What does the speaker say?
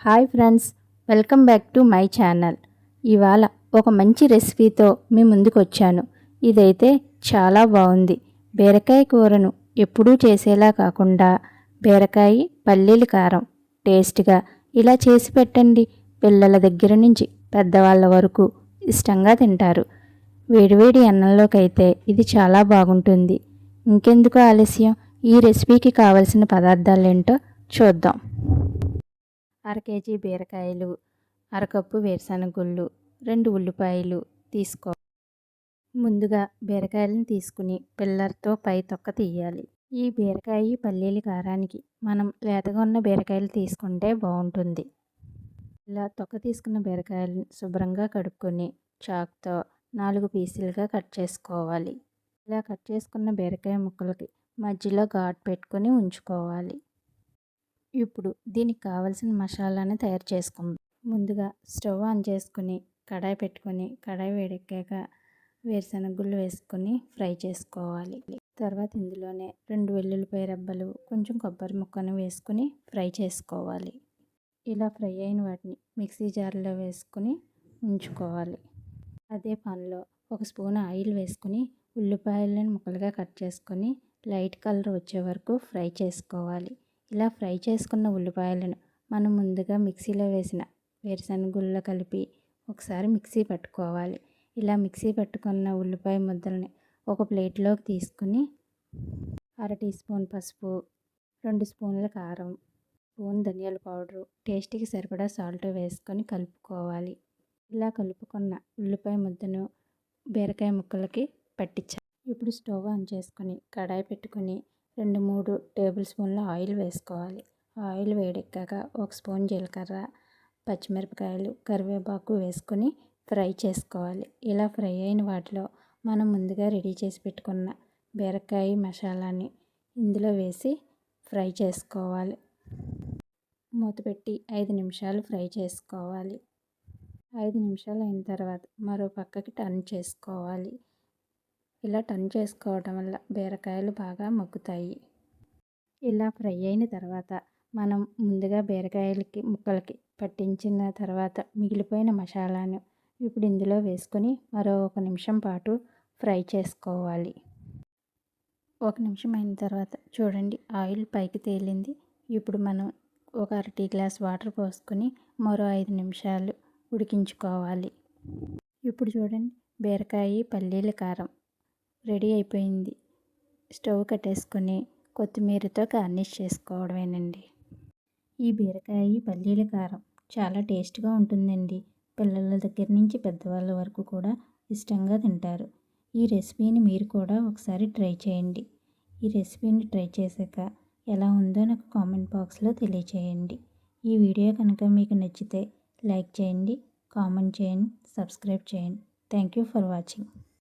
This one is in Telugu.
Hi friends, welcome back to my channel. ఇవాళ ఒక మంచి రెసిపీతో మీ ముందుకు వచ్చాను. ఇదైతే చాలా బాగుంది. బీరకాయ కూరను ఎప్పుడూ చేసేలా కాకుండా బీరకాయ పల్లీల కారం టేస్ట్గా ఇలా చేసి పెట్టండి. పిల్లల దగ్గర నుంచి పెద్దవాళ్ళ వరకు ఇష్టంగా తింటారు. వేడివేడి అన్నంలోకి అయితే ఇది చాలా బాగుంటుంది. ఇంకెందుకు ఆలస్యం, ఈ రెసిపీకి కావలసిన పదార్థాలు ఏంటో చూద్దాం. అర కేజీ బీరకాయలు, అరకప్పు వేరుశనగ గుళ్ళు, 2 ఉల్లిపాయలు తీసుకో. ముందుగా బీరకాయలను తీసుకుని పిల్లర్తో పై తొక్క తీయాలి. ఈ బీరకాయ పల్లీల కారానికి మనం లేతగా ఉన్న బీరకాయలు తీసుకుంటే బాగుంటుంది. ఇలా తొక్క తీసుకున్న బీరకాయలను శుభ్రంగా కడుక్కొని చాకుతో 4 పీసులుగా కట్ చేసుకోవాలి. ఇలా కట్ చేసుకున్న బీరకాయ ముక్కలకి మధ్యలో ఘాటు పెట్టుకొని ఉంచుకోవాలి. ఇప్పుడు దీనికి కావలసిన మసాలాని తయారు చేసుకుందాం. ముందుగా స్టవ్ ఆన్ చేసుకుని కడాయి పెట్టుకొని కడాయి వేడెక్కాక వేరుశనగ గుళ్ళు వేసుకొని ఫ్రై చేసుకోవాలి. తర్వాత ఇందులోనే 2 వెల్లుల్లిపాయ రెబ్బలు, కొంచెం కొబ్బరి ముక్కను వేసుకొని ఫ్రై చేసుకోవాలి. ఇలా ఫ్రై అయిన వాటిని మిక్సీ జార్లో వేసుకొని ఉంచుకోవాలి. అదే పాన్లో 1 స్పూన్ ఆయిల్ వేసుకొని ఉల్లిపాయలను ముక్కలుగా కట్ చేసుకొని లైట్ కలర్ వచ్చే వరకు ఫ్రై చేసుకోవాలి. ఇలా ఫ్రై చేసుకున్న ఉల్లిపాయలను మనం ముందుగా మిక్సీలో వేసిన వేరుశనగ గుళ్ళలో కలిపి ఒకసారి మిక్సీ పట్టుకోవాలి. ఇలా మిక్సీ పట్టుకున్న ఉల్లిపాయ ముద్దల్ని ఒక ప్లేట్లోకి తీసుకుని 1/2 టీ స్పూన్ పసుపు, 2 స్పూన్ల కారం, స్పూన్ ధనియాల పౌడరు, టేస్ట్కి సరిపడా సాల్ట్ వేసుకొని కలుపుకోవాలి. ఇలా కలుపుకున్న ఉల్లిపాయ ముద్దను బీరకాయ ముక్కలకి పట్టించాలి. ఇప్పుడు స్టవ్ ఆన్ చేసుకొని కడాయి పెట్టుకొని 2-3 టేబుల్ స్పూన్ల ఆయిల్ వేసుకోవాలి. ఆయిల్ వేడెక్కాక 1 స్పూన్ జీలకర్ర, పచ్చిమిరపకాయలు, కరివేపాకు వేసుకొని ఫ్రై చేసుకోవాలి. ఇలా ఫ్రై అయిన వాటిలో మనం ముందుగా రెడీ చేసి పెట్టుకున్న బీరకాయ మసాలాని ఇందులో వేసి ఫ్రై చేసుకోవాలి. మూత పెట్టి 5 నిమిషాలు ఫ్రై చేసుకోవాలి. 5 నిమిషాలు అయిన తర్వాత మరో పక్కకి టర్న్ చేసుకోవాలి. ఇలా టర్న్ చేసుకోవడం వల్ల బీరకాయలు బాగా మగ్గుతాయి. ఇలా ఫ్రై అయిన తర్వాత మనం ముందుగా బీరకాయలకి ముక్కలకి పట్టించిన తర్వాత మిగిలిపోయిన మసాలాను ఇప్పుడు ఇందులో వేసుకొని మరో 1 నిమిషం పాటు ఫ్రై చేసుకోవాలి. 1 నిమిషం అయిన తర్వాత చూడండి, ఆయిల్ పైకి తేలింది. ఇప్పుడు మనం ఒక 1/2 టీ గ్లాస్ వాటర్ పోసుకొని మరో 5 నిమిషాలు ఉడికించుకోవాలి. ఇప్పుడు చూడండి, బీరకాయ పల్లీల కారం రెడీ అయిపోయింది. స్టవ్ కట్టేసుకొని కొత్తిమీరతో గార్నిష్ చేసుకోవడమేనండి. ఈ బీరకాయ పల్లీల కారం చాలా టేస్ట్గా ఉంటుందండి. పిల్లల దగ్గర నుంచి పెద్దవాళ్ళ వరకు కూడా ఇష్టంగా తింటారు. ఈ రెసిపీని మీరు కూడా ఒకసారి ట్రై చేయండి. ఈ రెసిపీని ట్రై చేశాక ఎలా ఉందో నాకు కామెంట్ బాక్స్లో తెలియచేయండి. ఈ వీడియో కనుక మీకు నచ్చితే లైక్ చేయండి, కామెంట్ చేయండి, సబ్స్క్రైబ్ చేయండి. Thank you for watching.